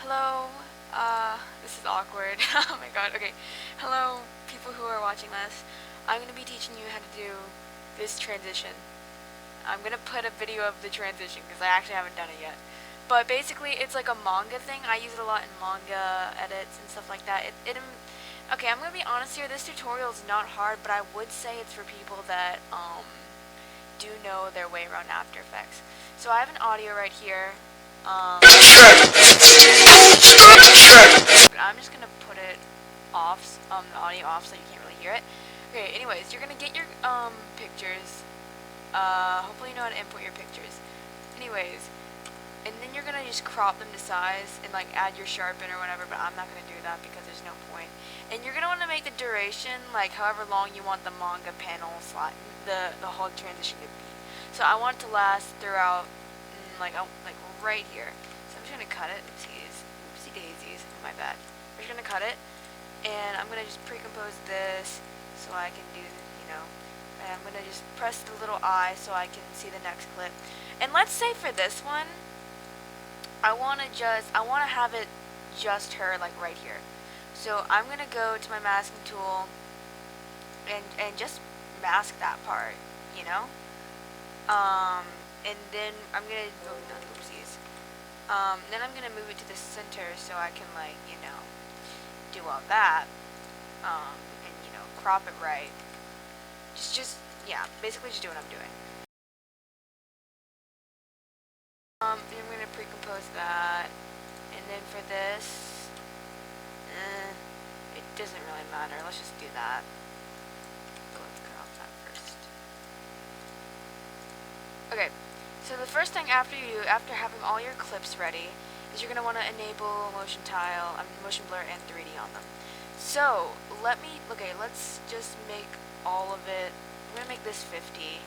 Hello, this is awkward. Oh my god, okay. Hello, people who are watching this. I'm gonna be teaching you how to do this transition. I'm gonna put a video of the transition because I actually haven't done it yet. But basically, it's like a manga thing. I use it a lot in manga edits and stuff like that. Okay, I'm gonna be honest here. This tutorial is not hard, but I would say it's for people that do know their way around After Effects. So I have an audio right here. But I'm just gonna put it off, the audio off, so you can't really hear it. Okay, anyways, you're gonna get your pictures. Hopefully you know how to import your pictures. Anyways, and then you're gonna just crop them to size and like add your sharpen or whatever. But I'm not gonna do that because there's no point. And you're gonna want to make the duration like however long you want the manga panel slot, the whole transition to be. So I want it to last throughout, like right here. So I'm just gonna cut it. Oopsie daisies. My bad. I'm just gonna cut it, and I'm gonna just pre-compose this so I can do, and I'm gonna just press the little I so I can see the next clip. And let's say for this one, I wanna have it just her like right here. So I'm gonna go to my masking tool and just mask that part, and then I'm gonna oopsies. Then I'm gonna move it to the center so I can do all that, and crop it right. Yeah, basically just do what I'm doing. And I'm gonna pre-compose that, and then for this, it doesn't really matter. Let's just do that. So let's cut off that first. Okay. So the first thing after having all your clips ready, is you're going to want to enable motion blur and 3D on them. So let's just make all of it. I'm going to make this 50.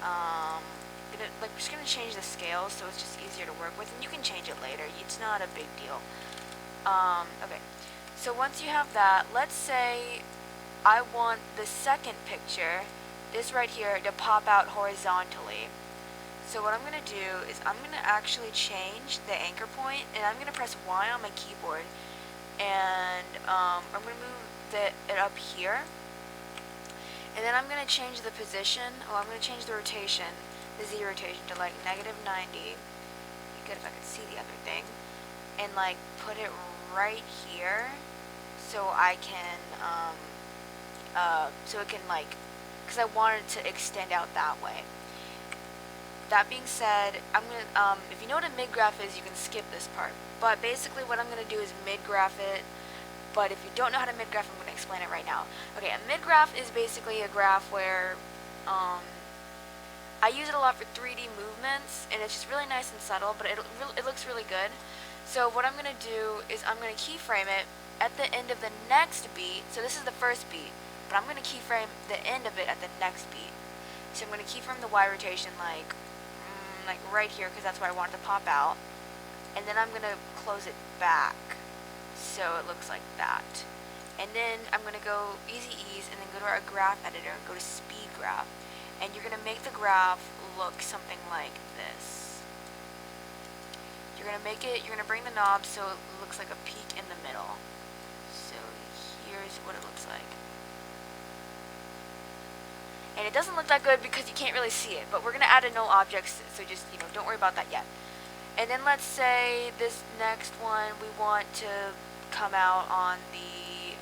We're just going to change the scale so it's just easier to work with, and you can change it later. It's not a big deal. Okay. So once you have that, let's say I want the second picture, this right here, to pop out horizontally. So what I'm going to do is I'm going to actually change the anchor point, and I'm going to press Y on my keyboard, and I'm going to move it up here, and then I'm going to change the position. I'm going to change the rotation, the Z rotation, to like -90. Be good if I could see the other thing, and like put it right here, so I can so it can because I wanted it to extend out that way. That being said, I'm gonna if you know what a mid-graph is, you can skip this part. But basically what I'm gonna do is mid-graph it. But if you don't know how to mid-graph, I'm gonna explain it right now. Okay, a mid-graph is basically a graph where I use it a lot for 3D movements, and it's just really nice and subtle, but it looks really good. So what I'm gonna do is I'm gonna keyframe it at the end of the next beat. So this is the first beat, but I'm gonna keyframe the end of it at the next beat. So I'm gonna keyframe the Y rotation like right here, because that's where I want it to pop out, and then I'm gonna close it back so it looks like that, and then I'm gonna go easy ease and then go to our graph editor and go to speed graph, and you're gonna make the graph look something like this. You're gonna bring the knob so it looks like a peak in the middle. So here's what it looks like. And it doesn't look that good because you can't really see it, but we're going to add a null object, so just, don't worry about that yet. And then let's say this next one, we want to come out on the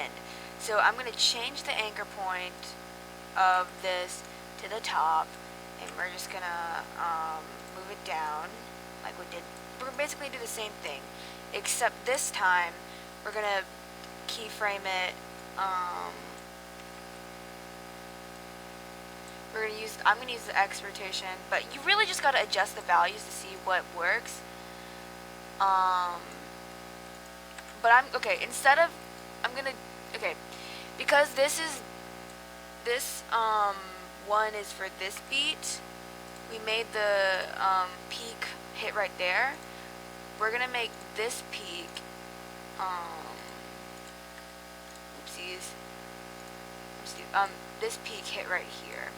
end. So I'm going to change the anchor point of this to the top, and we're just going to move it down like we did. We're going to basically do the same thing, except this time we're going to keyframe it. I'm gonna use the X rotation, but you really just gotta adjust the values to see what works. But because this one is for this beat, we made the peak hit right there. We're gonna make this peak this peak hit right here.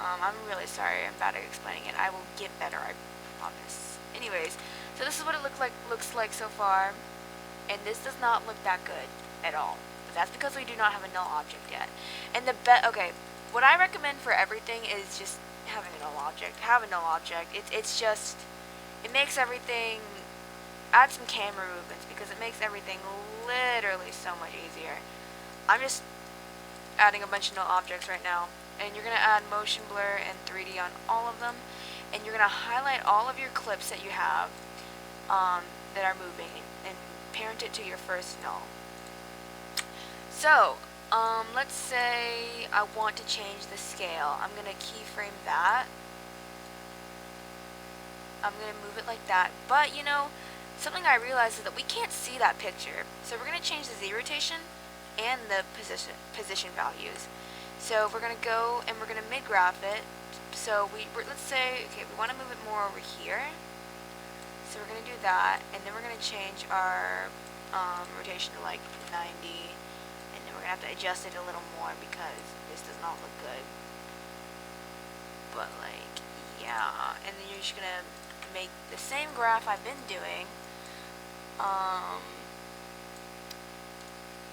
I'm really sorry, I'm bad at explaining it. I will get better, I promise. Anyways, so this is what it looks like so far, and this does not look that good at all. But that's because we do not have a null object yet. And okay, what I recommend for everything is just having a null object. Have a null object. It's just, it makes everything, add some camera movements because it makes everything literally so much easier. I'm just adding a bunch of null objects right now, and you're going to add motion blur and 3D on all of them, and you're going to highlight all of your clips that you have that are moving and parent it to your first null. So let's say I want to change the scale. I'm going to keyframe that. I'm going to move it like that, but you know, something I realized is that we can't see that picture, so we're going to change the Z rotation and the position values. So we're going to go and we're going to mid-graph it. So let's say, okay, we want to move it more over here. So we're going to do that, and then we're going to change our rotation to like 90, and then we're going to have to adjust it a little more because this does not look good. But like, yeah, and then you're just going to make the same graph I've been doing.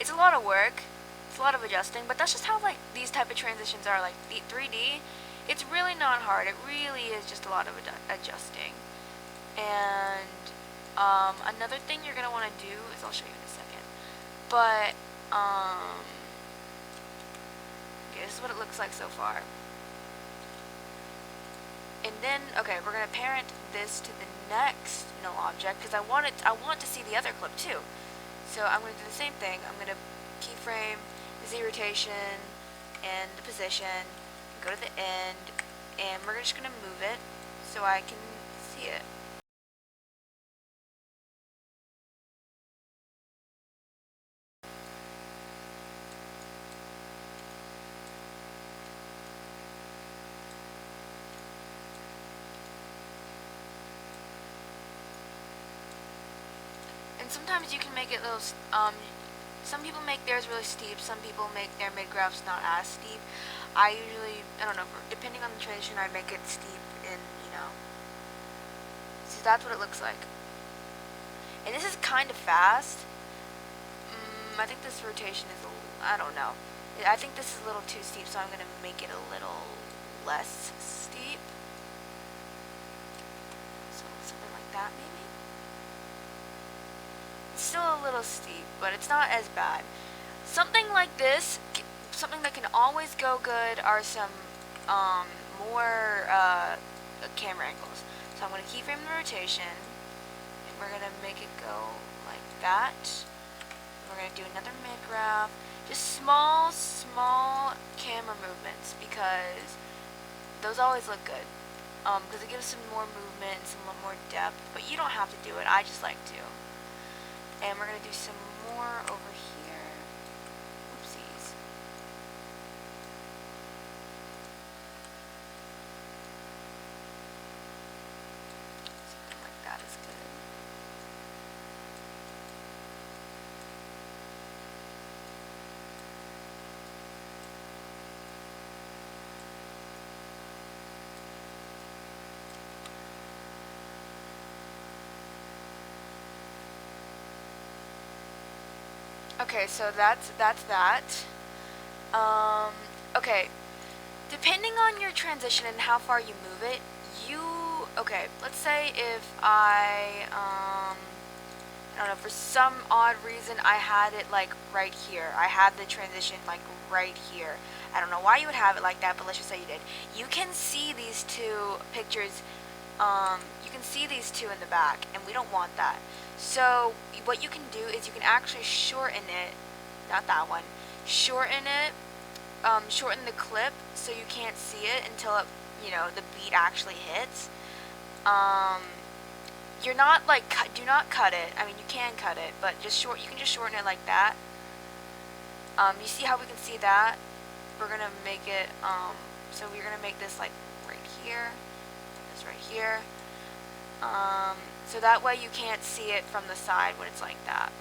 It's a lot of work, it's a lot of adjusting, but that's just how like these type of transitions are. Like the 3D, it's really not hard. It really is just a lot of adjusting. And another thing you're gonna want to do is, I'll show you in a second. But okay, this is what it looks like so far. And then, okay, we're gonna parent this to the next null object because I want to see the other clip too. So I'm going to do the same thing. I'm going to keyframe the Z rotation and the position, go to the end, and we're just going to move it so I can see it. Sometimes you can make it little, some people make theirs really steep, some people make their mid-graphs not as steep. I don't know, depending on the transition, I make it steep and, you know. So that's what it looks like. And this is kind of fast. I think this rotation is, I don't know. I think this is a little too steep, so I'm going to make it a little less steep. So something like that, maybe? Still a little steep, but it's not as bad. Something like this, something that can always go good, are some more camera angles. So I'm going to keyframe the rotation, and we're going to make it go like that. We're going to do another mid-graph, just small camera movements, because those always look good. Because it gives some more movement and some more depth, but you don't have to do it. I just like to. And we're going to do some more over here. Oopsies. Something like that is good. Okay, so that's that. Okay, depending on your transition and how far you move it, okay, let's say if I don't know, for some odd reason I had it like right here. I had the transition like right here. I don't know why you would have it like that, but let's just say you did. You can see these two pictures, you can see these two in the back, and we don't want that. So what you can do is you can actually shorten it, not that one, shorten it, shorten the clip so you can't see it until it, you know, the beat actually hits. You're not like, do not cut it. I mean, you can cut it, but just you can just shorten it like that. You see how we can see that? We're gonna make it, so we're gonna make this like right here, this right here. So that way you can't see it from the side when it's like that.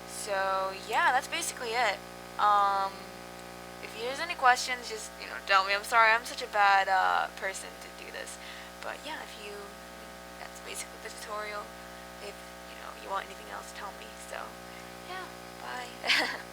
So yeah, that's basically it. If there's any questions, just, tell me. I'm sorry, I'm such a bad person to do this. But yeah, that's basically the tutorial. If, you want anything else, tell me. So, yeah, bye.